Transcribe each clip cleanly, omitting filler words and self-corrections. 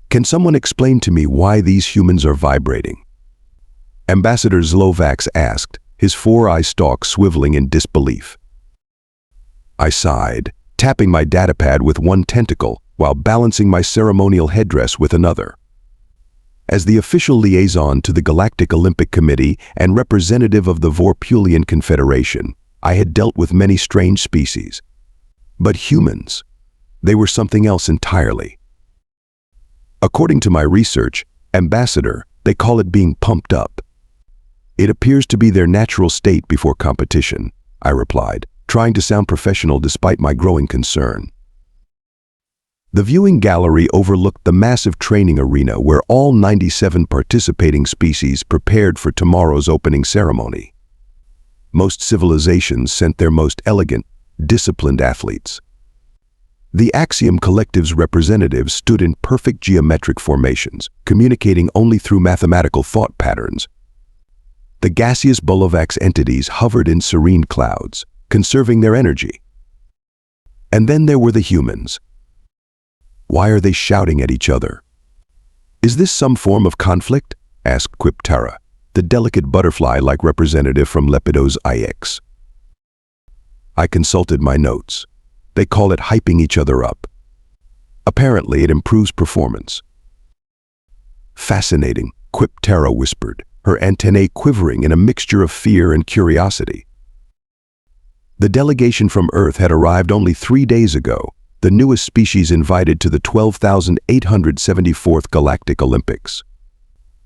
Can someone explain to me why these humans are vibrating? Ambassador Zlovax asked, his four-eye stalk swiveling in disbelief. I sighed, tapping my datapad with one tentacle while balancing my ceremonial headdress with another. As the official liaison to the Galactic Olympic Committee and representative of the Vorpulian Confederation, I had dealt with many strange species. But humans, they were something else entirely. According to my research, Ambassador, they call it being pumped up. It appears to be their natural state before competition, I replied, trying to sound professional despite my growing concern. The viewing gallery overlooked the massive training arena where all 97 participating species prepared for tomorrow's opening ceremony. Most civilizations sent their most elegant, disciplined athletes. The Axiom Collective's representatives stood in perfect geometric formations, communicating only through mathematical thought patterns. The gaseous Bolovax entities hovered in serene clouds, conserving their energy. And then there were the humans. Why are they shouting at each other? Is this some form of conflict? Asked Quiptara, the delicate butterfly-like representative from Lepidos IX. I consulted my notes. They call it hyping each other up. Apparently, it improves performance. Fascinating, Quiptara whispered, her antennae quivering in a mixture of fear and curiosity. The delegation from Earth had arrived only 3 days ago, the newest species invited to the 12,874th Galactic Olympics.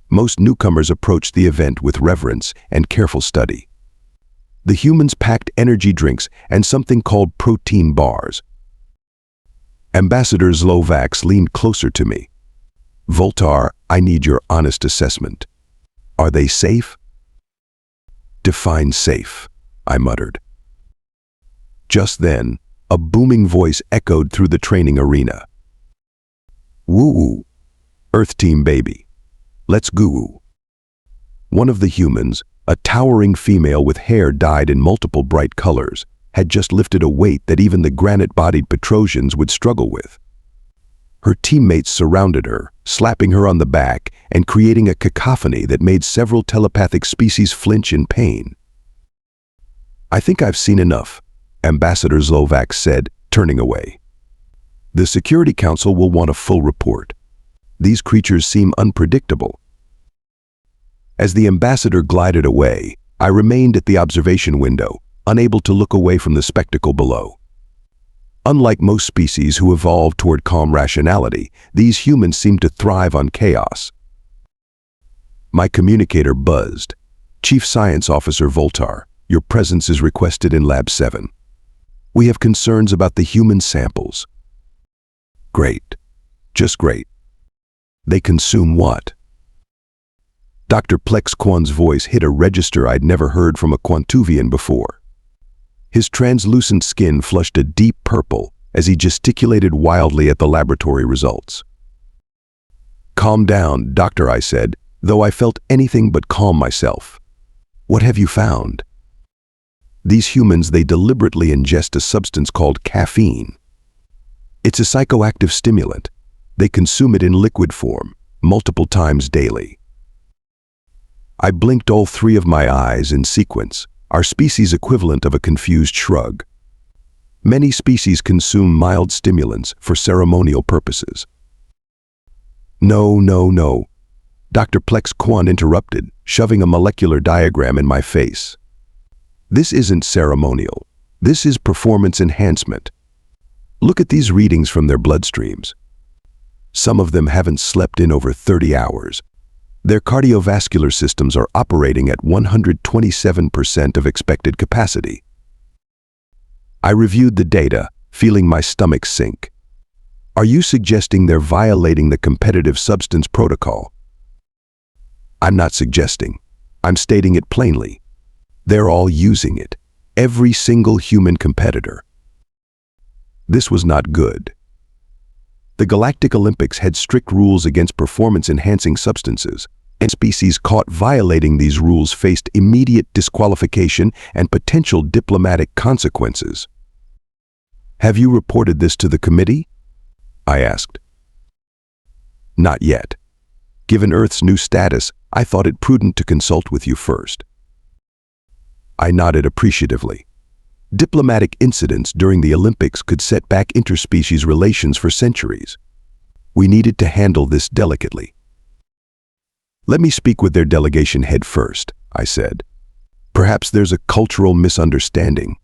Most newcomers approached the event with reverence and careful study. The humans packed energy drinks and something called protein bars. Ambassador Zlovax leaned closer to me. Voltar, I need your honest assessment. Are they safe? Define safe, I muttered. Just then, a booming voice echoed through the training arena. Woo-woo, Earth Team baby. Let's goo-woo. One of the humans, a towering female with hair dyed in multiple bright colors, had just lifted a weight that even the granite-bodied Petrosians would struggle with. Her teammates surrounded her, slapping her on the back and creating a cacophony that made several telepathic species flinch in pain. I think I've seen enough, Ambassador Zlovax said, turning away. The Security Council will want a full report. These creatures seem unpredictable. As the ambassador glided away, I remained at the observation window, unable to look away from the spectacle below. Unlike most species who evolved toward calm rationality, these humans seem to thrive on chaos. My communicator buzzed. Chief Science Officer Voltar, your presence is requested in Lab 7. We have concerns about the human samples. Great. Just great. They consume what? Dr. Plex Quan's voice hit a register I'd never heard from a Quantuvian before. His translucent skin flushed a deep purple as he gesticulated wildly at the laboratory results. Calm down, Doctor, I said, though I felt anything but calm myself. What have you found? These humans, they deliberately ingest a substance called caffeine. It's a psychoactive stimulant. They consume it in liquid form, multiple times daily. I blinked all 3 of my eyes in sequence, our species equivalent of a confused shrug. Many species consume mild stimulants for ceremonial purposes. No, Dr. Plex Quan interrupted, shoving a molecular diagram in my face. This isn't ceremonial. This is performance enhancement. Look at these readings from their bloodstreams. Some of them haven't slept in over 30 hours. Their cardiovascular systems are operating at 127% of expected capacity. I reviewed the data, feeling my stomach sink. Are you suggesting they're violating the competitive substance protocol? I'm not suggesting. I'm stating it plainly. They're all using it. Every single human competitor. This was not good. The Galactic Olympics had strict rules against performance-enhancing substances, and species caught violating these rules faced immediate disqualification and potential diplomatic consequences. Have you reported this to the committee? I asked. Not yet. Given Earth's new status, I thought it prudent to consult with you first. I nodded appreciatively. Diplomatic incidents during the Olympics could set back interspecies relations for centuries. We needed to handle this delicately. Let me speak with their delegation head first, I said. Perhaps there's a cultural misunderstanding.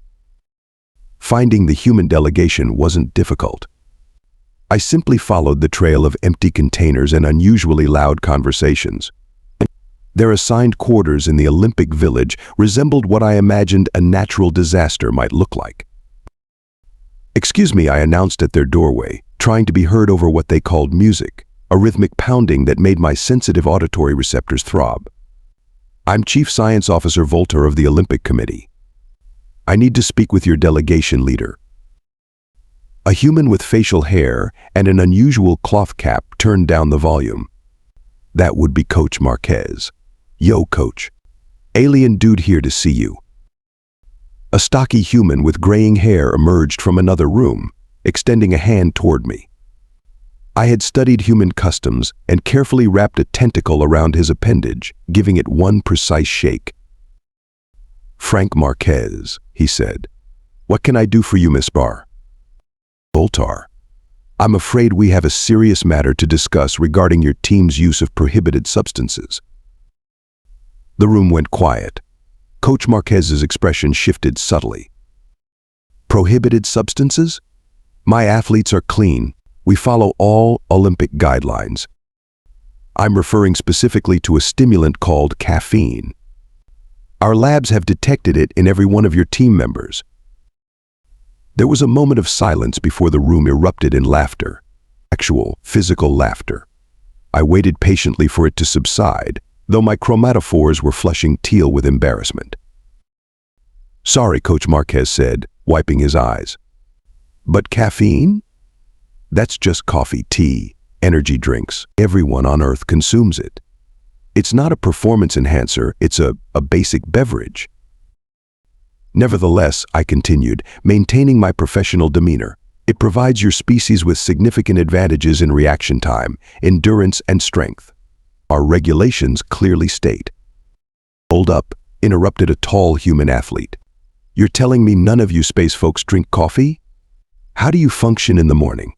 Finding the human delegation wasn't difficult. I simply followed the trail of empty containers and unusually loud conversations. Their assigned quarters in the Olympic Village resembled what I imagined a natural disaster might look like. "Excuse me," I announced at their doorway, trying to be heard over what they called music, a rhythmic pounding that made my sensitive auditory receptors throb. "I'm Chief Science Officer Voltar of the Olympic Committee. I need to speak with your delegation leader." A human with facial hair and an unusual cloth cap turned down the volume. That would be Coach Marquez. "Yo, Coach. Alien dude here to see you." A stocky human with graying hair emerged from another room, extending a hand toward me. I had studied human customs and carefully wrapped a tentacle around his appendage, giving it one precise shake. "Frank Marquez," he said. "What can I do for you, Miss Barr?" "Voltar, I'm afraid we have a serious matter to discuss regarding your team's use of prohibited substances." The room went quiet. Coach Marquez's expression shifted subtly. "Prohibited substances? My athletes are clean. We follow all Olympic guidelines. I'm referring specifically to a stimulant called caffeine. Our labs have detected it in every one of your team members." There was a moment of silence before the room erupted in laughter. Actual, physical laughter. I waited patiently for it to subside, though my chromatophores were flushing teal with embarrassment. "Sorry," Coach Marquez said, wiping his eyes. "But caffeine? That's just coffee, tea, energy drinks. Everyone on Earth consumes it. It's not a performance enhancer, it's a basic beverage." "Nevertheless," I continued, maintaining my professional demeanor, "it provides your species with significant advantages in reaction time, endurance, and strength. Our regulations clearly state." "Hold up," interrupted a tall human athlete. "You're telling me none of you space folks drink coffee? How do you function in the morning?"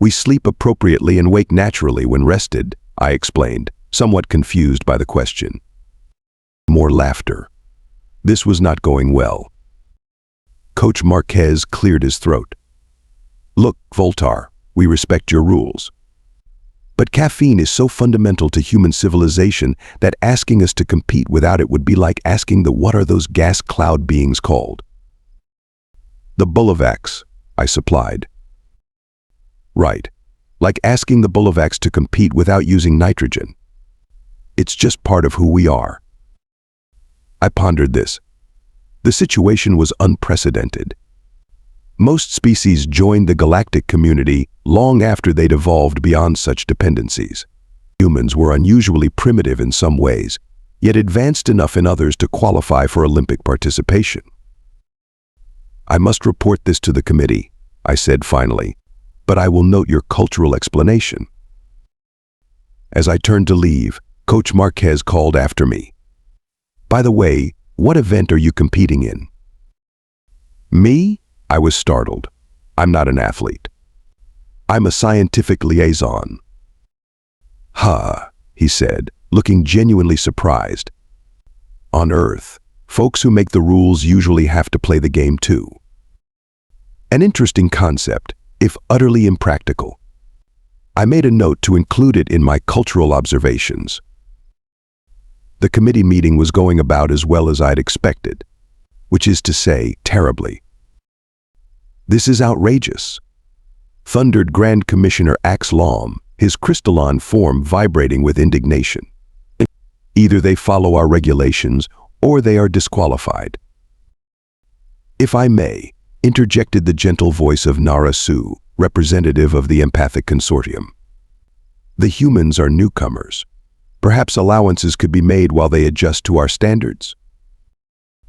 "We sleep appropriately and wake naturally when rested," I explained, somewhat confused by the question. More laughter. This was not going well. Coach Marquez cleared his throat. "Look, Voltar, we respect your rules. But caffeine is so fundamental to human civilization that asking us to compete without it would be like asking what are those gas cloud beings called?" "The Bullavax," I supplied. "Right, like asking the Bullavax to compete without using nitrogen. It's just part of who we are." I pondered this. The situation was unprecedented. Most species joined the galactic community long after they'd evolved beyond such dependencies. Humans were unusually primitive in some ways, yet advanced enough in others to qualify for Olympic participation. "I must report this to the committee," I said finally, "but I will note your cultural explanation." As I turned to leave, Coach Marquez called after me. "By the way, what event are you competing in?" "Me?" I was startled. "I'm not an athlete. I'm a scientific liaison." "Huh," he said, looking genuinely surprised. "On Earth, folks who make the rules usually have to play the game too. An interesting concept, if utterly impractical. I made a note to include it in my cultural observations." The committee meeting was going about as well as I'd expected, which is to say, terribly. "This is outrageous," thundered Grand Commissioner Ax Lom, his crystalline form vibrating with indignation. "Either they follow our regulations or they are disqualified." "If I may," interjected the gentle voice of Nara Su, representative of the Empathic Consortium. "The humans are newcomers. Perhaps allowances could be made while they adjust to our standards."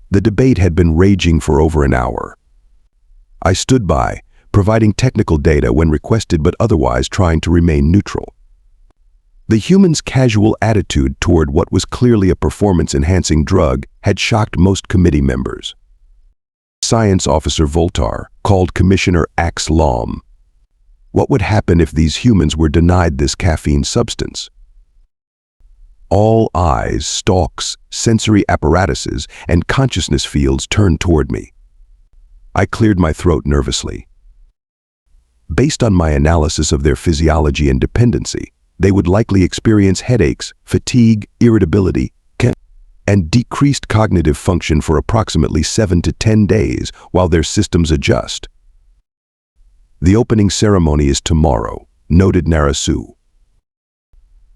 The debate had been raging for over an hour. I stood by, providing technical data when requested but otherwise trying to remain neutral. The humans' casual attitude toward what was clearly a performance-enhancing drug had shocked most committee members. Science Officer Voltar called Commissioner Lom. What would happen if these humans were denied this caffeine substance? All eyes, stalks, sensory apparatuses, and consciousness fields turned toward me. I cleared my throat nervously. Based on my analysis of their physiology and dependency, they would likely experience headaches, fatigue, irritability, and decreased cognitive function for approximately 7 to 10 days while their systems adjust. The opening ceremony is tomorrow, noted Narasu.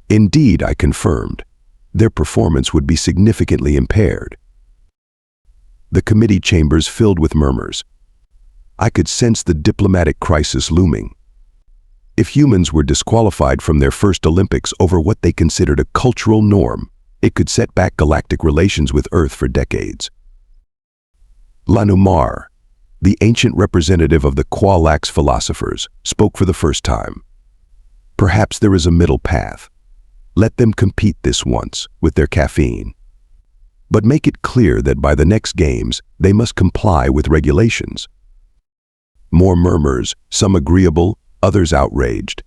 Indeed, I confirmed, their performance would be significantly impaired. The committee chambers filled with murmurs. I could sense the diplomatic crisis looming. If humans were disqualified from their first Olympics over what they considered a cultural norm, it could set back galactic relations with Earth for decades. Lanumar, the ancient representative of the Qualax philosophers, spoke for the first time. Perhaps there is a middle path. Let them compete this once with their caffeine. But make it clear that by the next games, they must comply with regulations. More murmurs, some agreeable, others outraged.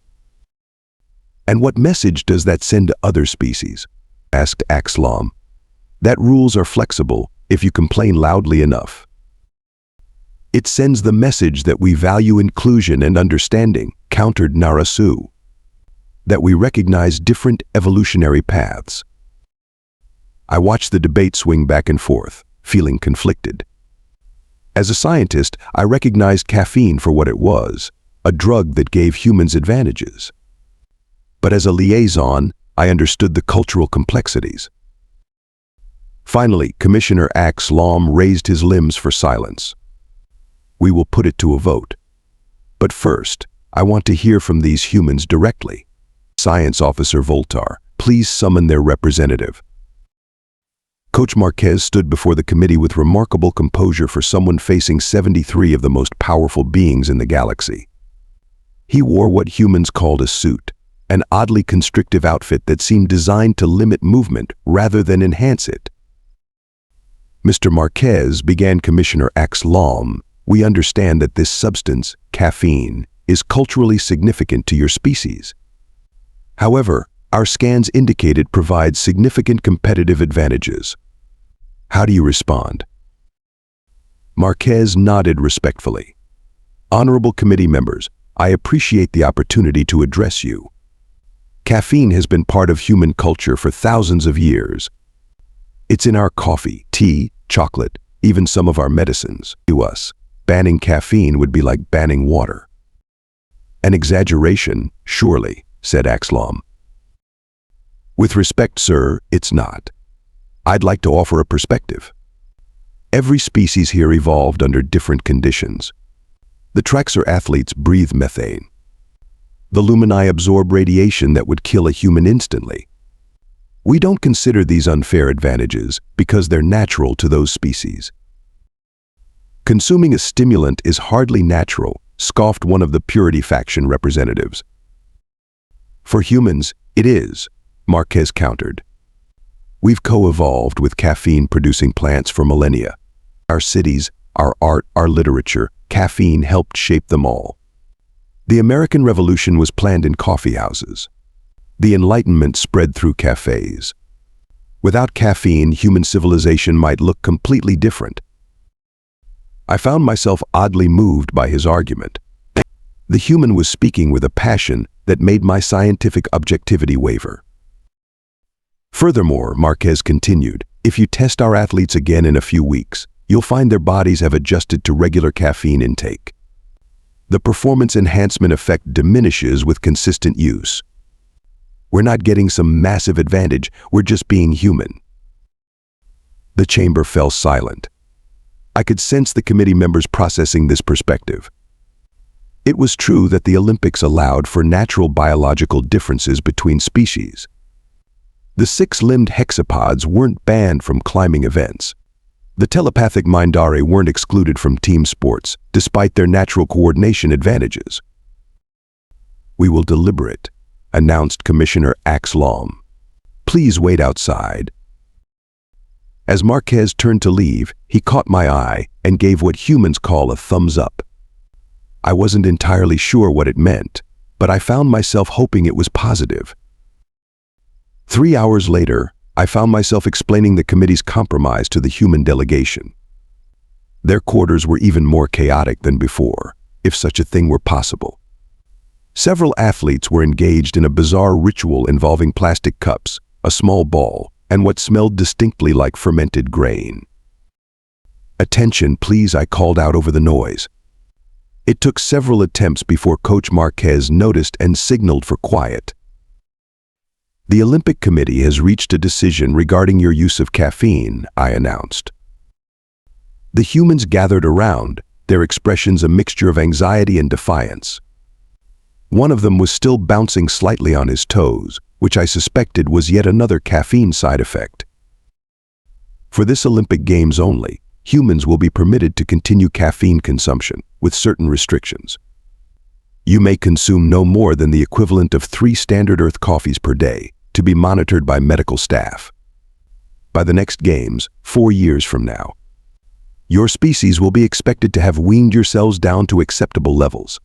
And what message does that send to other species? Asked Axlom. That rules are flexible if you complain loudly enough. It sends the message that we value inclusion and understanding, countered Narasu. That we recognize different evolutionary paths. I watched the debate swing back and forth, feeling conflicted. As a scientist, I recognized caffeine for what it was, a drug that gave humans advantages. But as a liaison, I understood the cultural complexities. Finally, Commissioner Lom raised his limbs for silence. We will put it to a vote. But first, I want to hear from these humans directly. Science Officer Voltar, please summon their representative. Coach Marquez stood before the committee with remarkable composure for someone facing 73 of the most powerful beings in the galaxy. He wore what humans called a suit, an oddly constrictive outfit that seemed designed to limit movement rather than enhance it. Mr. Marquez, began Commissioner Lom, we understand that this substance, caffeine, is culturally significant to your species. However, our scans indicate it provides significant competitive advantages. How do you respond? Marquez nodded respectfully. Honorable committee members, I appreciate the opportunity to address you. Caffeine has been part of human culture for thousands of years. It's in our coffee, tea, chocolate, even some of our medicines. To us, banning caffeine would be like banning water. An exaggeration, surely, said Axlom. With respect, sir, it's not. I'd like to offer a perspective. Every species here evolved under different conditions. The Traxxer athletes breathe methane. The Lumini absorb radiation that would kill a human instantly. We don't consider these unfair advantages because they're natural to those species. Consuming a stimulant is hardly natural, scoffed one of the Purity faction representatives. For humans, it is, Marquez countered. We've co-evolved with caffeine-producing plants for millennia. Our cities, our art, our literature, caffeine helped shape them all. The American Revolution was planned in coffeehouses. The Enlightenment spread through cafes. Without caffeine, human civilization might look completely different. I found myself oddly moved by his argument. The human was speaking with a passion that made my scientific objectivity waver. Furthermore, Marquez continued, if you test our athletes again in a few weeks, you'll find their bodies have adjusted to regular caffeine intake. The performance enhancement effect diminishes with consistent use. We're not getting some massive advantage, we're just being human. The chamber fell silent. I could sense the committee members processing this perspective. It was true that the Olympics allowed for natural biological differences between species. The 6-limbed hexapods weren't banned from climbing events. The telepathic Mindari weren't excluded from team sports, despite their natural coordination advantages. "We will deliberate," announced Commissioner Axlom. "Please wait outside." As Marquez turned to leave, he caught my eye and gave what humans call a thumbs up. I wasn't entirely sure what it meant, but I found myself hoping it was positive. 3 hours later, I found myself explaining the committee's compromise to the human delegation. Their quarters were even more chaotic than before, if such a thing were possible. Several athletes were engaged in a bizarre ritual involving plastic cups, a small ball, and what smelled distinctly like fermented grain. "Attention, please," I called out over the noise. It took several attempts before Coach Marquez noticed and signaled for quiet. "The Olympic Committee has reached a decision regarding your use of caffeine," I announced. The humans gathered around, their expressions a mixture of anxiety and defiance. One of them was still bouncing slightly on his toes, which I suspected was yet another caffeine side effect. "For this Olympic Games only, humans will be permitted to continue caffeine consumption, with certain restrictions. You may consume no more than the equivalent of 3 standard Earth coffees per day, to be monitored by medical staff. By the next Games, 4 years from now, your species will be expected to have weaned yourselves down to acceptable levels."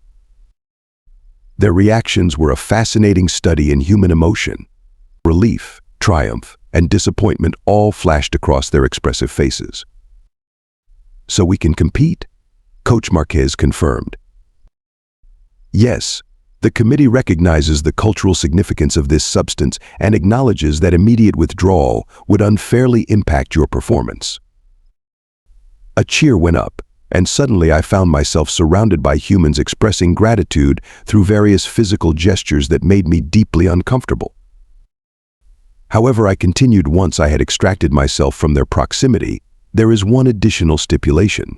Their reactions were a fascinating study in human emotion. Relief, triumph, and disappointment all flashed across their expressive faces. "So we can compete?" Coach Marquez confirmed. "Yes, the committee recognizes the cultural significance of this substance and acknowledges that immediate withdrawal would unfairly impact your performance." A cheer went up, and suddenly I found myself surrounded by humans expressing gratitude through various physical gestures that made me deeply uncomfortable. However, I continued once I had extracted myself from their proximity. "There is one additional stipulation.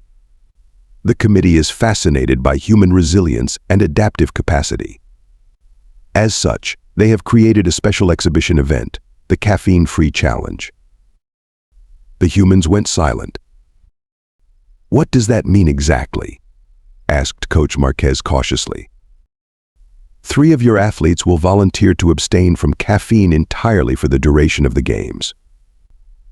The committee is fascinated by human resilience and adaptive capacity. As such, they have created a special exhibition event, the Caffeine-free Challenge." The humans went silent. "What does that mean exactly?" asked Coach Marquez cautiously. 3 of your athletes will volunteer to abstain from caffeine entirely for the duration of the Games.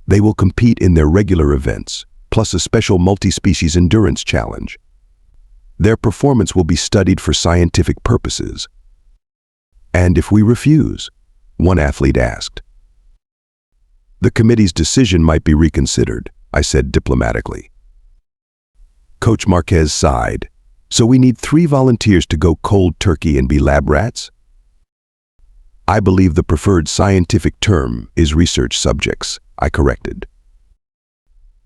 They will compete in their regular events, plus a special multi-species endurance challenge. Their performance will be studied for scientific purposes." "And if we refuse?" one athlete asked. "The committee's decision might be reconsidered," I said diplomatically. Coach Marquez sighed. "So we need 3 volunteers to go cold turkey and be lab rats?" "I believe the preferred scientific term is research subjects," I corrected.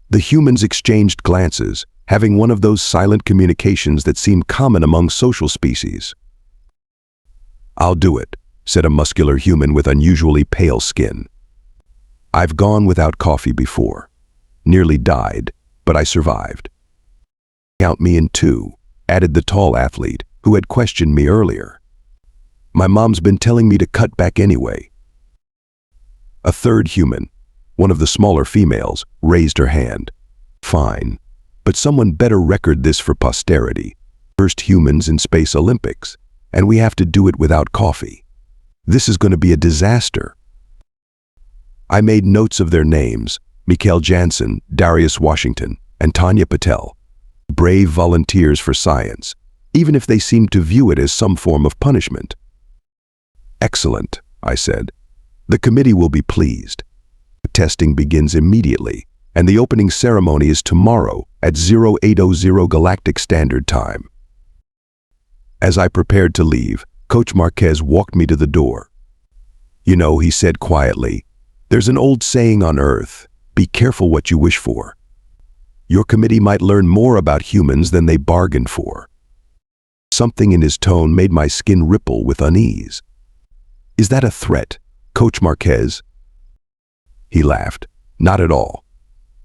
The humans exchanged glances, having one of those silent communications that seem common among social species. "I'll do it," said a muscular human with unusually pale skin. "I've gone without coffee before. Nearly died, but I survived." "Count me in too," added the tall athlete who had questioned me earlier. "My mom's been telling me to cut back anyway." A third human, one of the smaller females, raised her hand. "Fine, but someone better record this for posterity. First humans in Space Olympics, and we have to do it without coffee. This is going to be a disaster." I made notes of their names: Mikhail Jansen, Darius Washington, and Tanya Patel. Brave volunteers for science, even if they seemed to view it as some form of punishment. "Excellent," I said. "The committee will be pleased. Testing begins immediately, and the opening ceremony is tomorrow at 0800 Galactic Standard Time." As I prepared to leave, Coach Marquez walked me to the door. "You know," he said quietly, "there's an old saying on Earth, be careful what you wish for. Your committee might learn more about humans than they bargained for." Something in his tone made my skin ripple with unease. "Is that a threat, Coach Marquez?" He laughed. "Not at all.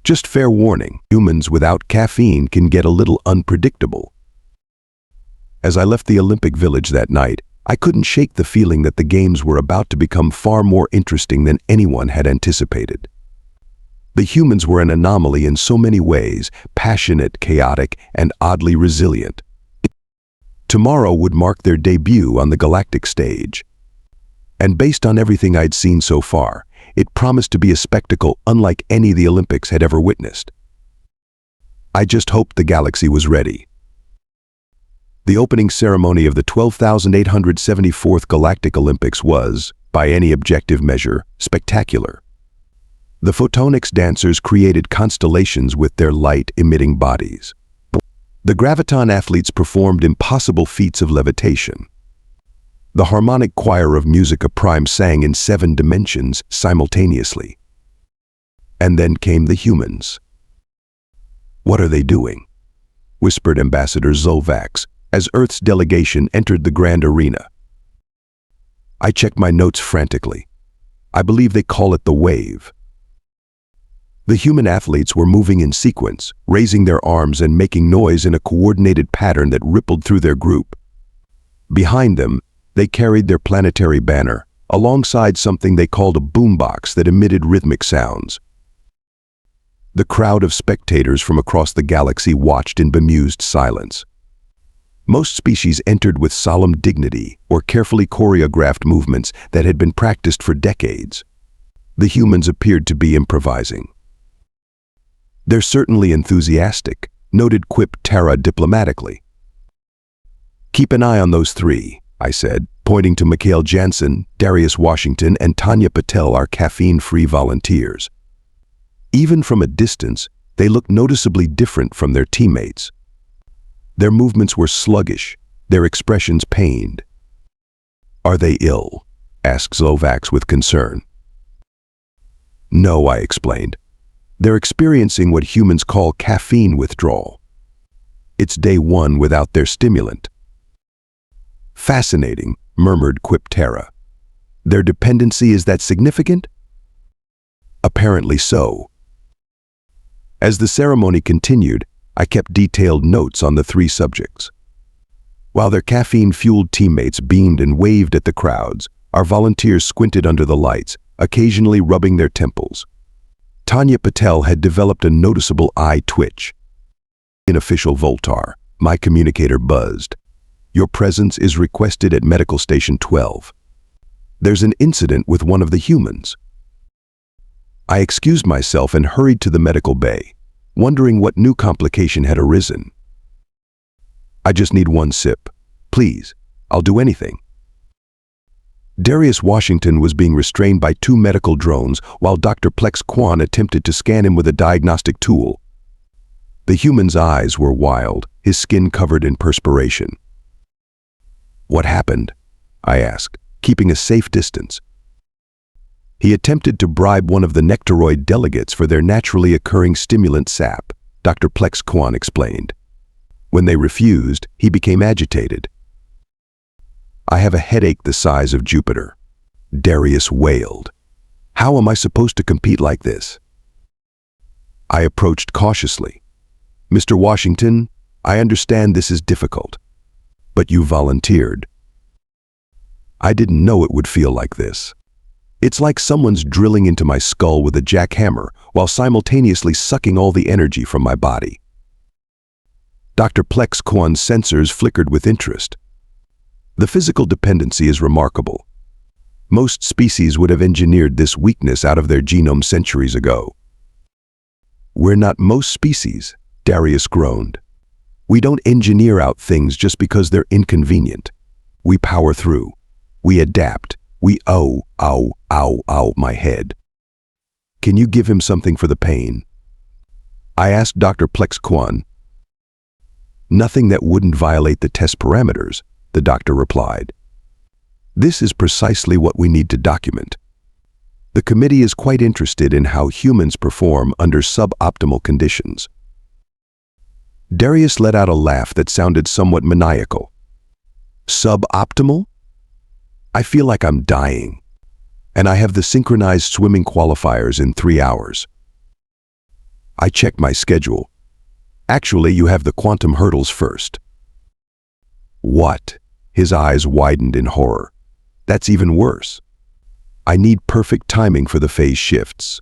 Just fair warning, humans without caffeine can get a little unpredictable." As I left the Olympic Village that night, I couldn't shake the feeling that the Games were about to become far more interesting than anyone had anticipated. The humans were an anomaly in so many ways, passionate, chaotic, and oddly resilient. Tomorrow would mark their debut on the galactic stage. And based on everything I'd seen so far, it promised to be a spectacle unlike any the Olympics had ever witnessed. I just hoped the galaxy was ready. The opening ceremony of the 12,874th Galactic Olympics was, by any objective measure, spectacular. The photonics dancers created constellations with their light-emitting bodies. The graviton athletes performed impossible feats of levitation. The harmonic choir of Musica Prime sang in 7 dimensions simultaneously. And then came the humans. "What are they doing?" whispered Ambassador Zulvax as Earth's delegation entered the grand arena. I checked my notes frantically. I believe they call it the wave. The human athletes were moving in sequence, raising their arms and making noise in a coordinated pattern that rippled through their group. Behind them, they carried their planetary banner, alongside something they called a boombox that emitted rhythmic sounds. The crowd of spectators from across the galaxy watched in bemused silence. Most species entered with solemn dignity or carefully choreographed movements that had been practiced for decades. The humans appeared to be improvising. "They're certainly enthusiastic," noted Quip Terra diplomatically. "Keep an eye on those 3, I said, pointing to Mikhail Jansen, Darius Washington, and Tanya Patel, our caffeine-free volunteers. Even from a distance, they looked noticeably different from their teammates. Their movements were sluggish, their expressions pained. "Are they ill?" asked Zulvax with concern. "No," I explained. "They're experiencing what humans call caffeine withdrawal. It's day 1 without their stimulant." "Fascinating," murmured Quip Terra. "Their dependency is that significant?" "Apparently so." As the ceremony continued, I kept detailed notes on the 3 subjects. While their caffeine-fueled teammates beamed and waved at the crowds, our volunteers squinted under the lights, occasionally rubbing their temples. Tanya Patel had developed a noticeable eye twitch. "In official Voltar," my communicator buzzed. "Your presence is requested at Medical Station 12. There's an incident with one of the humans." I excused myself and hurried to the medical bay, wondering what new complication had arisen. "I just need 1 sip. Please, I'll do anything." Darius Washington was being restrained by 2 medical drones while Dr. Plex Quan attempted to scan him with a diagnostic tool. The human's eyes were wild, his skin covered in perspiration. "What happened?" I asked, keeping a safe distance. "He attempted to bribe one of the Nectaroid delegates for their naturally occurring stimulant sap," Dr. Plex Quan explained. "When they refused, he became agitated." "I have a headache the size of Jupiter," Darius wailed. "How am I supposed to compete like this?" I approached cautiously. "Mr. Washington, I understand this is difficult, but you volunteered." I didn't know it would feel like this. It's like someone's drilling into my skull with a jackhammer while simultaneously sucking all the energy from my body. Dr. Plex Quan's sensors flickered with interest. "The physical dependency is remarkable. Most species would have engineered this weakness out of their genome centuries ago." "We're not most species," Darius groaned. "We don't engineer out things just because they're inconvenient. We power through. We adapt. We ow, my head." "Can you give him something for the pain?" I asked Dr. Plex Quan. "Nothing that wouldn't violate the test parameters," the doctor replied. "This is precisely what we need to document. The committee is quite interested in how humans perform under suboptimal conditions." Darius let out a laugh that sounded somewhat maniacal. "Suboptimal? I feel like I'm dying. And I have the synchronized swimming qualifiers in 3 hours." I checked my schedule. "Actually, you have the quantum hurdles first." "What?" His eyes widened in horror. "That's even worse. I need perfect timing for the phase shifts."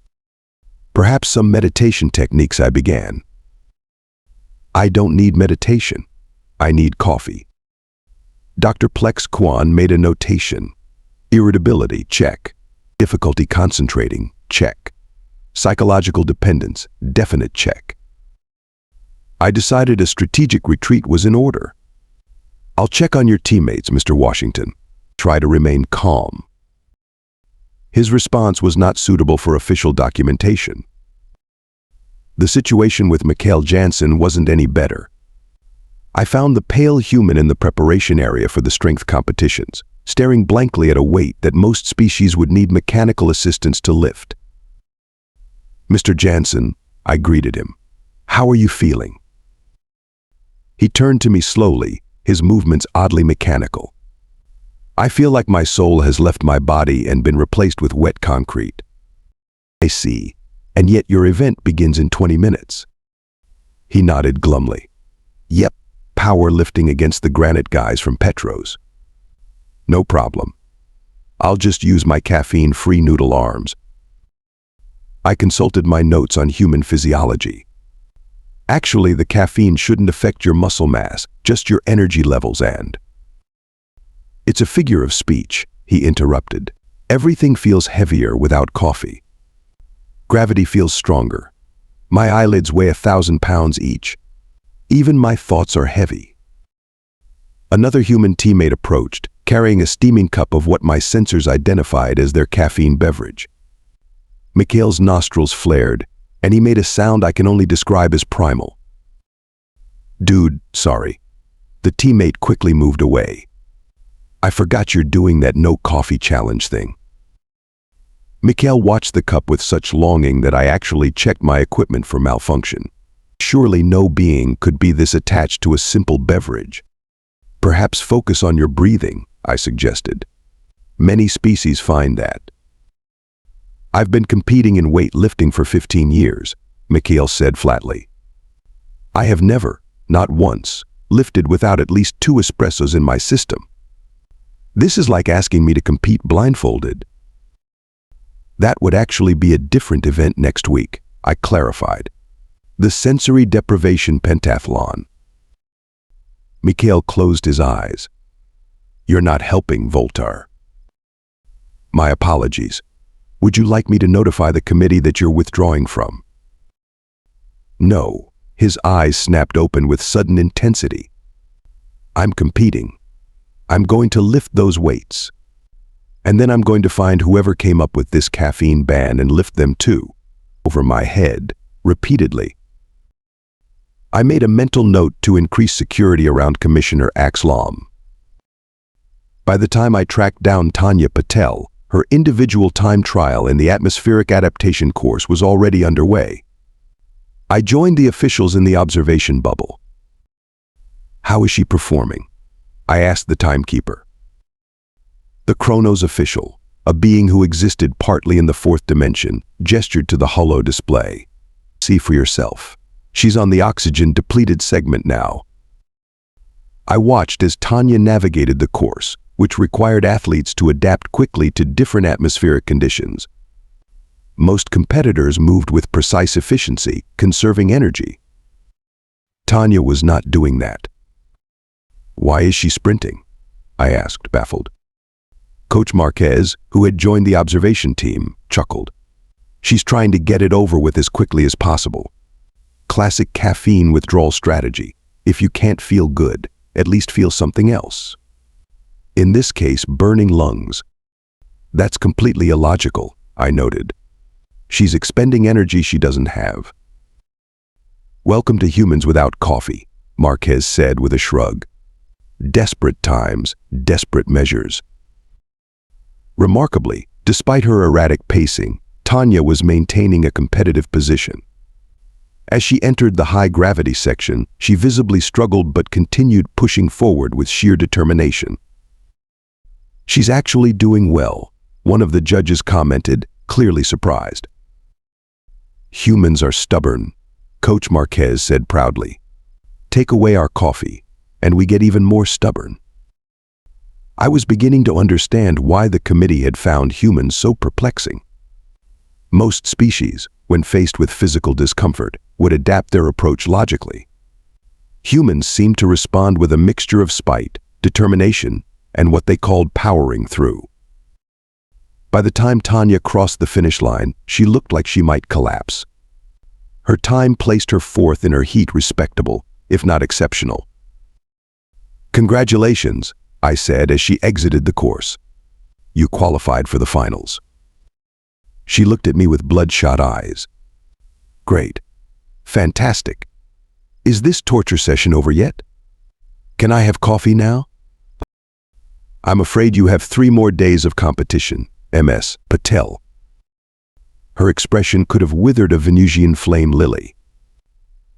Perhaps some meditation techniques, I began. I don't need meditation. I need coffee. Dr. Plex Kwan made a notation. Irritability, check. Difficulty concentrating, check. Psychological dependence, definite check. I decided a strategic retreat was in order. I'll check on your teammates, Mr. Washington. Try to remain calm. His response was not suitable for official documentation. The situation with Mikhail Jansen wasn't any better. I found the pale human in the preparation area for the strength competitions, staring blankly at a weight that most species would need mechanical assistance to lift. Mr. Jansen, I greeted him. How are you feeling? He turned to me slowly, his movements oddly mechanical. I feel like my soul has left my body and been replaced with wet concrete. I see, and yet your event begins in 20 minutes. He nodded glumly. Yep, power lifting against the granite guys from Petros. No problem. I'll just use my caffeine-free noodle arms. I consulted my notes on human physiology. Actually, the caffeine shouldn't affect your muscle mass, just your energy levels and... It's a figure of speech, he interrupted. Everything feels heavier without coffee. Gravity feels stronger. My eyelids weigh 1,000 pounds each. Even my thoughts are heavy. Another human teammate approached, carrying a steaming cup of what my sensors identified as their caffeine beverage. Mikhail's nostrils flared, and he made a sound I can only describe as primal. Dude, sorry. The teammate quickly moved away. I forgot you're doing that no coffee challenge thing. Mikhail watched the cup with such longing that I actually checked my equipment for malfunction. Surely no being could be this attached to a simple beverage. Perhaps focus on your breathing, I suggested. Many species find that. I've been competing in weightlifting for 15 years, Mikhail said flatly. I have never, not once, lifted without at least 2 espressos in my system. This is like asking me to compete blindfolded. That would actually be a different event next week, I clarified. The sensory deprivation pentathlon. Mikhail closed his eyes. You're not helping, Voltar. My apologies. Would you like me to notify the committee that you're withdrawing from? No. His eyes snapped open with sudden intensity. I'm competing. I'm going to lift those weights. And then I'm going to find whoever came up with this caffeine ban and lift them too, over my head, repeatedly. I made a mental note to increase security around Commissioner Axlom. By the time I tracked down Tanya Patel, her individual time trial in the atmospheric adaptation course was already underway. I joined the officials in the observation bubble. How is she performing? I asked the timekeeper. The Chronos official, a being who existed partly in the 4th dimension, gestured to the holo display. See for yourself. She's on the oxygen-depleted segment now. I watched as Tanya navigated the course, which required athletes to adapt quickly to different atmospheric conditions. Most competitors moved with precise efficiency, conserving energy. Tanya was not doing that. Why is she sprinting? I asked, baffled. Coach Marquez, who had joined the observation team, chuckled. She's trying to get it over with as quickly as possible. Classic caffeine withdrawal strategy. If you can't feel good, at least feel something else. In this case, burning lungs. That's completely illogical, I noted. She's expending energy she doesn't have. Welcome to humans without coffee, Marquez said with a shrug. Desperate times, desperate measures. Remarkably, despite her erratic pacing, Tanya was maintaining a competitive position. As she entered the high-gravity section, she visibly struggled but continued pushing forward with sheer determination. She's actually doing well, one of the judges commented, clearly surprised. Humans are stubborn, Coach Marquez said proudly. Take away our coffee, and we get even more stubborn. I was beginning to understand why the committee had found humans so perplexing. Most species, when faced with physical discomfort, would adapt their approach logically. Humans seemed to respond with a mixture of spite, determination, and what they called powering through. By the time Tanya crossed the finish line, she looked like she might collapse. Her time placed her fourth in her heat respectable, if not exceptional. "Congratulations," I said as she exited the course. "You qualified for the finals." She looked at me with bloodshot eyes. "Great. Fantastic. Is this torture session over yet? Can I have coffee now?" "I'm afraid you have 3 more days of competition, Ms. Patel." Her expression could have withered a Venusian flame lily.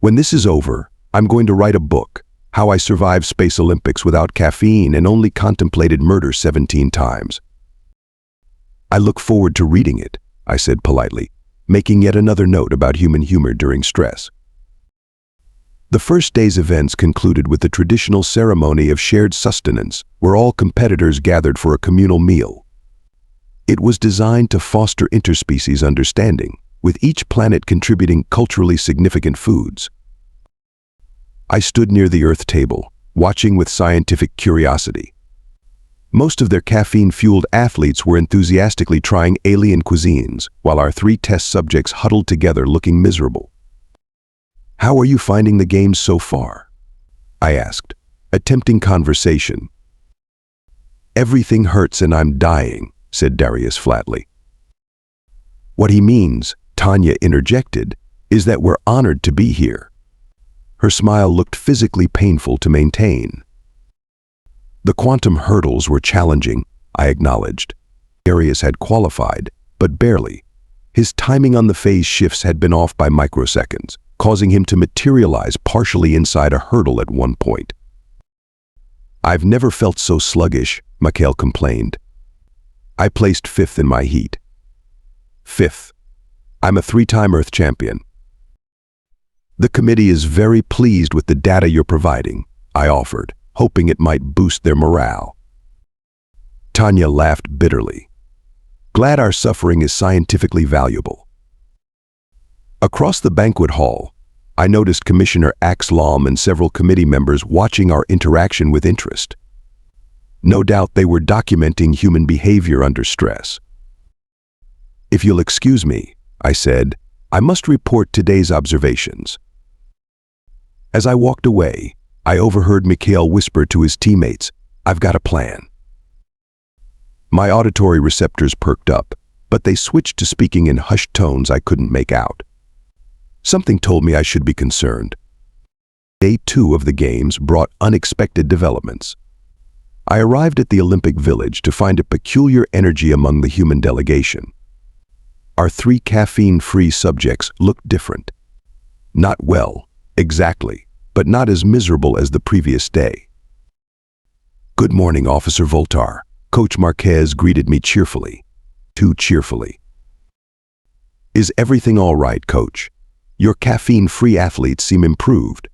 "When this is over, I'm going to write a book, How I Survived Space Olympics Without Caffeine and Only Contemplated Murder 17 Times. "I look forward to reading it," I said politely, making yet another note about human humor during stress. The first day's events concluded with the traditional ceremony of shared sustenance, where all competitors gathered for a communal meal. It was designed to foster interspecies understanding, with each planet contributing culturally significant foods. I stood near the Earth table, watching with scientific curiosity. Most of their caffeine-fueled athletes were enthusiastically trying alien cuisines, while our 3 test subjects huddled together looking miserable. "How are you finding the games so far?" I asked, attempting conversation. "Everything hurts and I'm dying," said Darius flatly. "What he means," Tanya interjected, "is that we're honored to be here." Her smile looked physically painful to maintain. "The quantum hurdles were challenging," I acknowledged. Darius had qualified, but barely. His timing on the phase shifts had been off by microseconds, causing him to materialize partially inside a hurdle at one point. "I've never felt so sluggish," Mikhail complained. I placed 5th in my heat. 5th. I'm a 3-time Earth champion. "The committee is very pleased with the data you're providing," I offered, hoping it might boost their morale. Tanya laughed bitterly. "Glad our suffering is scientifically valuable." Across the banquet hall, I noticed Commissioner Axlom and several committee members watching our interaction with interest. No doubt they were documenting human behavior under stress. "If you'll excuse me," I said, "I must report today's observations." As I walked away, I overheard Mikhail whisper to his teammates, "I've got a plan." My auditory receptors perked up, but they switched to speaking in hushed tones I couldn't make out. Something told me I should be concerned. Day 2 of the Games brought unexpected developments. I arrived at the Olympic Village to find a peculiar energy among the human delegation. Our 3 caffeine-free subjects looked different. Not well, exactly, but not as miserable as the previous day. "Good morning, Officer Voltar," Coach Marquez greeted me cheerfully. Too cheerfully. "Is everything all right, Coach? Your caffeine-free athletes seem improved."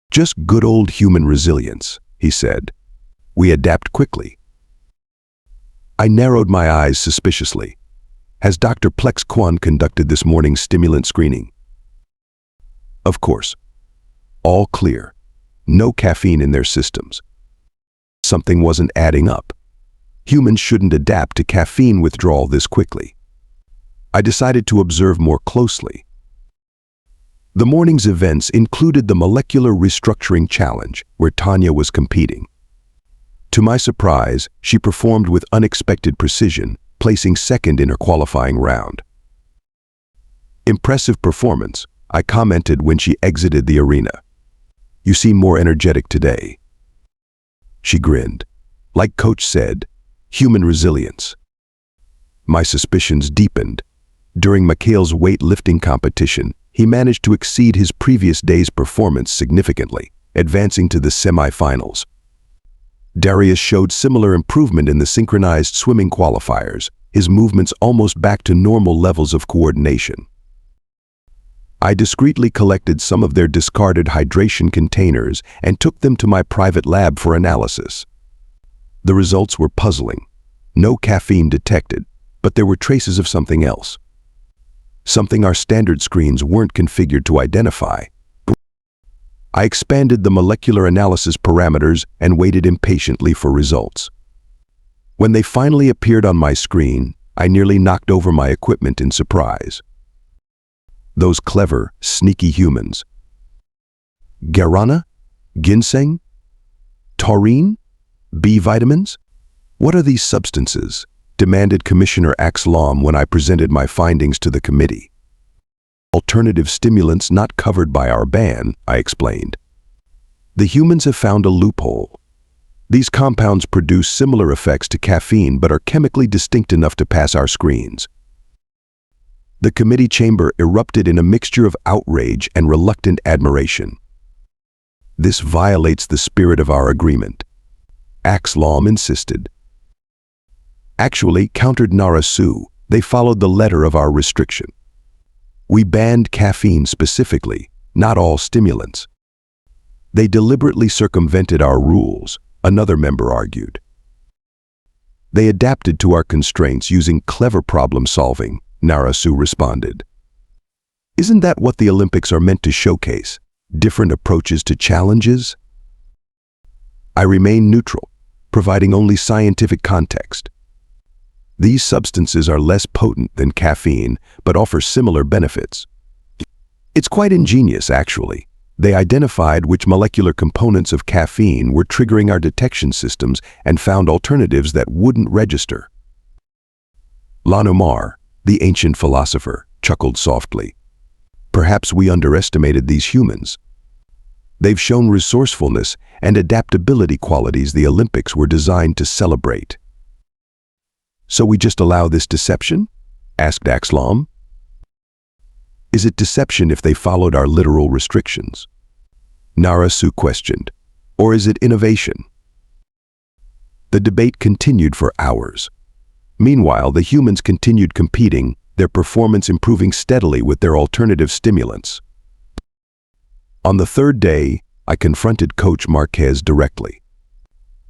"Just good old human resilience," he said. "We adapt quickly." I narrowed my eyes suspiciously. "Has Dr. Plex Kwan conducted this morning's stimulant screening?" Of course. All clear. No caffeine in their systems. Something wasn't adding up. Humans shouldn't adapt to caffeine withdrawal this quickly. I decided to observe more closely. The morning's events included the molecular restructuring challenge, where Tanya was competing. To my surprise, she performed with unexpected precision, placing 2nd in her qualifying round. "Impressive performance," I commented when she exited the arena. "You seem more energetic today." She grinned. Like Coach said, human resilience. My suspicions deepened. During Mikhail's weightlifting competition, he managed to exceed his previous day's performance significantly, advancing to the semi-finals. Darius showed similar improvement in the synchronized swimming qualifiers, his movements almost back to normal levels of coordination. I discreetly collected some of their discarded hydration containers and took them to my private lab for analysis. The results were puzzling. No caffeine detected, but there were traces of something else. something our standard screens weren't configured to identify. I expanded the molecular analysis parameters and waited impatiently for results. When they finally appeared on my screen, I nearly knocked over my equipment in surprise. Those clever, sneaky humans. Guarana? Ginseng? Taurine? B vitamins? What are these substances? Demanded Commissioner Axlom when I presented my findings to the committee. Alternative stimulants not covered by our ban, I explained. The humans have found a loophole. These compounds produce similar effects to caffeine but are chemically distinct enough to pass our screens. The committee chamber erupted in a mixture of outrage and reluctant admiration. This violates the spirit of our agreement, Axlom insisted. Actually, countered Narasu, they followed the letter of our restriction. We banned caffeine specifically, not all stimulants. They deliberately circumvented our rules, another member argued. They adapted to our constraints using clever problem-solving, Narasu responded. Isn't that what the Olympics are meant to showcase? Different approaches to challenges? I remain neutral, providing only scientific context. These substances are less potent than caffeine, but offer similar benefits. It's quite ingenious, actually. They identified which molecular components of caffeine were triggering our detection systems and found alternatives that wouldn't register. Lanomar, the ancient philosopher, chuckled softly. Perhaps we underestimated these humans. They've shown resourcefulness and adaptability qualities the Olympics were designed to celebrate. So we just allow this deception? Asked Axlom. Is it deception if they followed our literal restrictions? Narasu questioned. Or is it innovation? The debate continued for hours. Meanwhile, the humans continued competing, their performance improving steadily with their alternative stimulants. On the third day, I confronted Coach Marquez directly.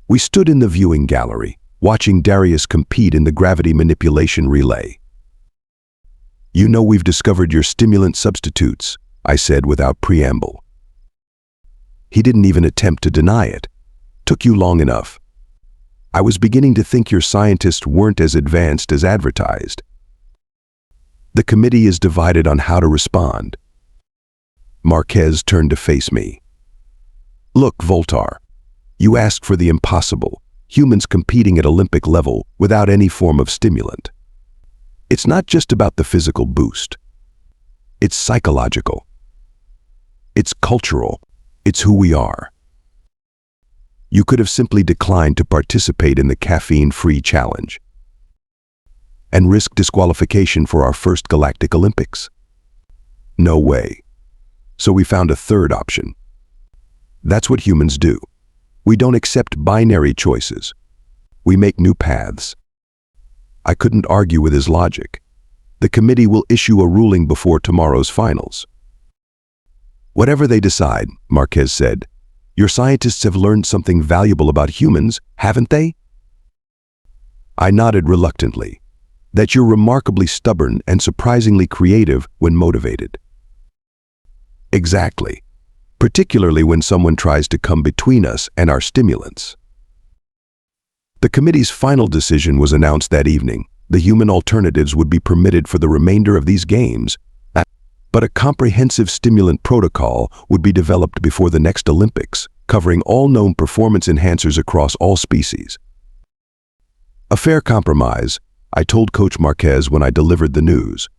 We stood in the viewing gallery, watching Darius compete in the gravity manipulation relay. You know we've discovered your stimulant substitutes, I said without preamble. He didn't even attempt to deny it. Took you long enough. I was beginning to think your scientists weren't as advanced as advertised. The committee is divided on how to respond. Marquez turned to face me. Look, Voltar, you asked for the impossible, humans competing at Olympic level without any form of stimulant. It's not just about the physical boost. It's psychological. It's cultural. It's who we are. You could have simply declined to participate in the caffeine-free challenge and risk disqualification for our first Galactic Olympics. No way. So we found a third option. That's what humans do. We don't accept binary choices. We make new paths. I couldn't argue with his logic. The committee will issue a ruling before tomorrow's finals. Whatever they decide, Marquez said, your scientists have learned something valuable about humans, haven't they? I nodded reluctantly. That you're remarkably stubborn and surprisingly creative when motivated. Exactly. Particularly when someone tries to come between us and our stimulants. The committee's final decision was announced that evening. The human alternatives would be permitted for the remainder of these games, but a comprehensive stimulant protocol would be developed before the next Olympics, covering all known performance enhancers across all species. A fair compromise, I told Coach Marquez when I delivered the news.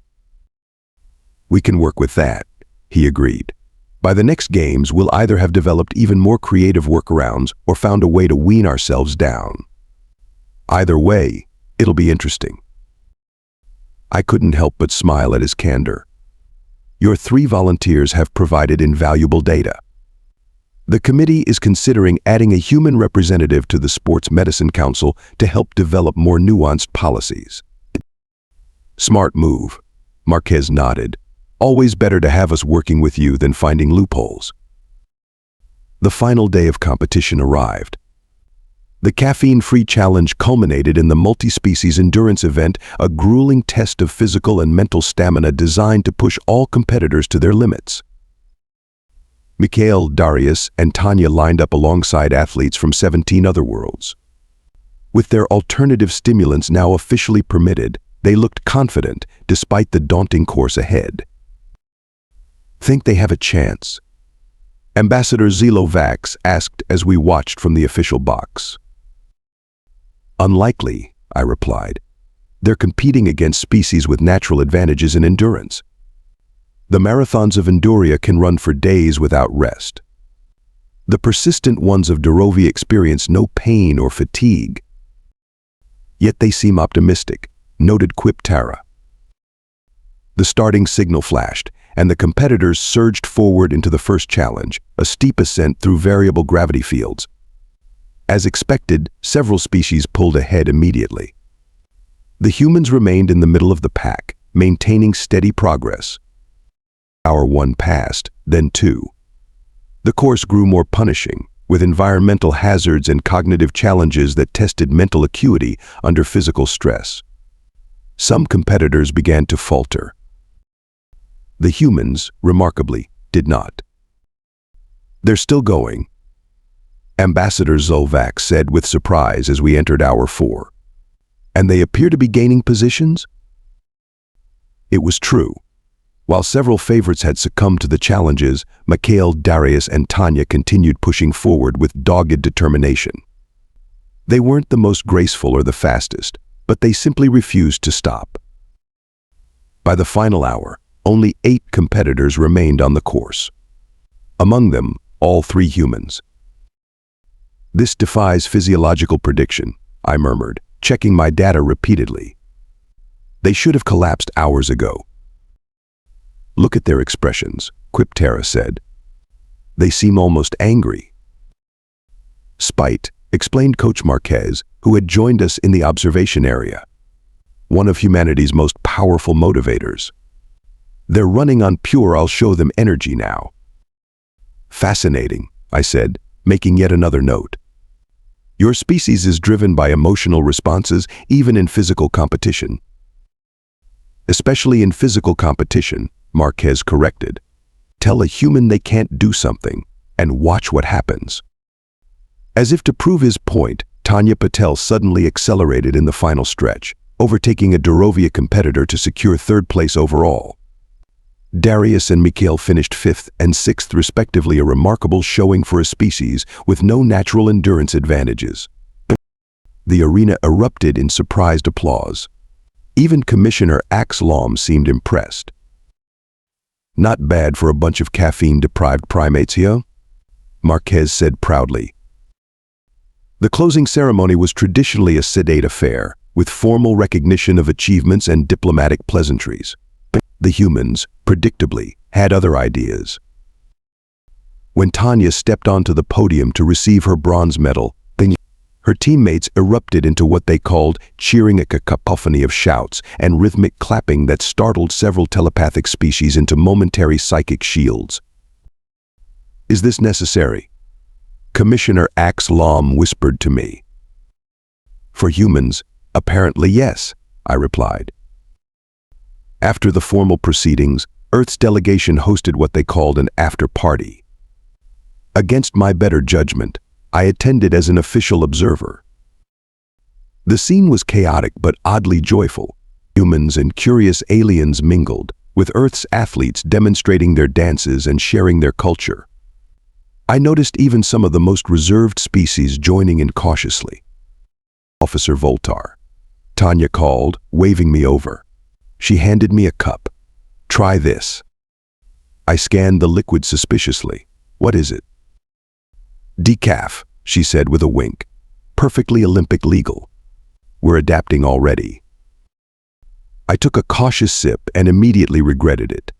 We can work with that, he agreed. By the next games, we'll either have developed even more creative workarounds or found a way to wean ourselves down. Either way, it'll be interesting. I couldn't help but smile at his candor. Your 3 volunteers have provided invaluable data. The committee is considering adding a human representative to the Sports Medicine Council to help develop more nuanced policies. Smart move, Marquez nodded. Always better to have us working with you than finding loopholes. The final day of competition arrived. The caffeine-free challenge culminated in the multi-species endurance event, a grueling test of physical and mental stamina designed to push all competitors to their limits. Mikhail, Darius, and Tanya lined up alongside athletes from 17 other worlds. With their alternative stimulants now officially permitted, they looked confident despite the daunting course ahead. "Think they have a chance?" Ambassador Zelovax asked as we watched from the official box. "Unlikely," I replied. "They're competing against species with natural advantages in endurance. The marathons of Enduria can run for days without rest. The persistent ones of Durovi experience no pain or fatigue. Yet they seem optimistic," noted Quiptara. The starting signal flashed, and the competitors surged forward into the first challenge, a steep ascent through variable gravity fields. As expected, several species pulled ahead immediately. The humans remained in the middle of the pack, maintaining steady progress. Hour 1 passed, then 2. The course grew more punishing, with environmental hazards and cognitive challenges that tested mental acuity under physical stress. Some competitors began to falter. The humans, remarkably, did not. "They're still going," Ambassador Zelovax said with surprise as we entered hour 4. "And they appear to be gaining positions?" It was true. While several favorites had succumbed to the challenges, Mikhail, Darius, and Tanya continued pushing forward with dogged determination. They weren't the most graceful or the fastest, but they simply refused to stop. By the final hour, only 8 competitors remained on the course. Among them, all 3 humans. "This defies physiological prediction," I murmured, checking my data repeatedly. "They should have collapsed hours ago." "Look at their expressions," Quiptara said. "They seem almost angry." "Spite," explained Coach Marquez, who had joined us in the observation area. "One of humanity's most powerful motivators. They're running on pure I'll show them energy now." "Fascinating," I said, making yet another note. "Your species is driven by emotional responses even in physical competition." "Especially in physical competition," Marquez corrected. "Tell a human they can't do something, and watch what happens." As if to prove his point, Tanya Patel suddenly accelerated in the final stretch, overtaking a Durovia competitor to secure 3rd place overall. Darius and Mikhail finished 5th and 6th respectively, a remarkable showing for a species with no natural endurance advantages. The arena erupted in surprised applause. Even Commissioner Axlom seemed impressed. "Not bad for a bunch of caffeine-deprived primates here," Marquez said proudly. The closing ceremony was traditionally a sedate affair, with formal recognition of achievements and diplomatic pleasantries. The humans, predictably, had other ideas. When Tanya stepped onto the podium to receive her bronze medal, her teammates erupted into what they called cheering, a cacophony of shouts and rhythmic clapping that startled several telepathic species into momentary psychic shields. "Is this necessary?" Commissioner Axlom whispered to me. "For humans, apparently yes," I replied. After the formal proceedings, Earth's delegation hosted what they called an after-party. Against my better judgment, I attended as an official observer. The scene was chaotic but oddly joyful. Humans and curious aliens mingled, with Earth's athletes demonstrating their dances and sharing their culture. I noticed even some of the most reserved species joining in cautiously. "Officer Voltar," Tanya called, waving me over. She handed me a cup. "Try this." I scanned the liquid suspiciously. "What is it?" "Decaf," she said with a wink. "Perfectly Olympic legal. We're adapting already." I took a cautious sip and immediately regretted it.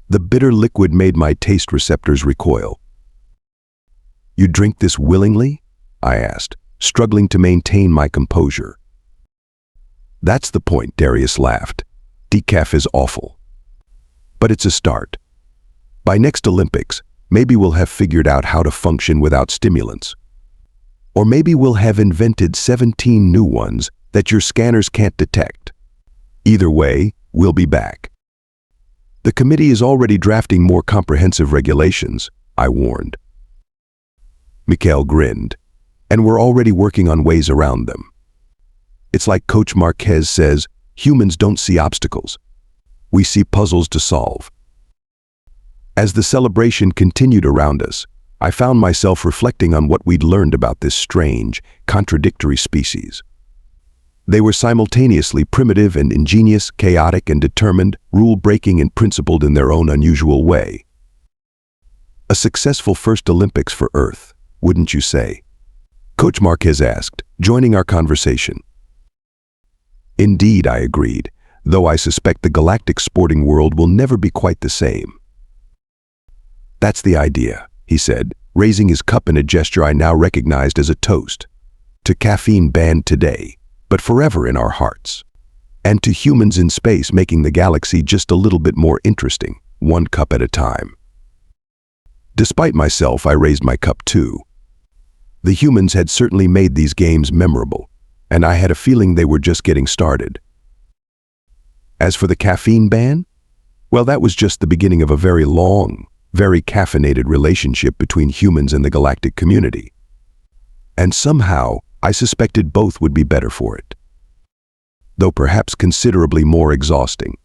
The bitter liquid made my taste receptors recoil. "You drink this willingly?" I asked, struggling to maintain my composure. "That's the point," Darius laughed. "Decaf is awful. But it's a start. By next Olympics, maybe we'll have figured out how to function without stimulants. Or maybe we'll have invented 17 new ones that your scanners can't detect. Either way, we'll be back. The committee is already drafting more comprehensive regulations, I warned. Mikhail grinned, and we're already working on ways around them. It's like Coach Marquez says, humans don't see obstacles. We see puzzles to solve. As the celebration continued around us, I found myself reflecting on what we'd learned about this strange, contradictory species. They were simultaneously primitive and ingenious, chaotic and determined, rule-breaking and principled in their own unusual way. A successful first Olympics for Earth, wouldn't you say? Coach Marquez asked, joining our conversation. Indeed, I agreed, though I suspect the galactic sporting world will never be quite the same. That's the idea, he said, raising his cup in a gesture I now recognized as a toast. To caffeine banned today, but forever in our hearts. And to humans in space making the galaxy just a little bit more interesting, one cup at a time. Despite myself, I raised my cup too. The humans had certainly made these games memorable, and I had a feeling they were just getting started. As for the caffeine ban, well, that was just the beginning of a very long, very caffeinated relationship between humans and the galactic community. And somehow, I suspected both would be better for it. Though perhaps considerably more exhausting.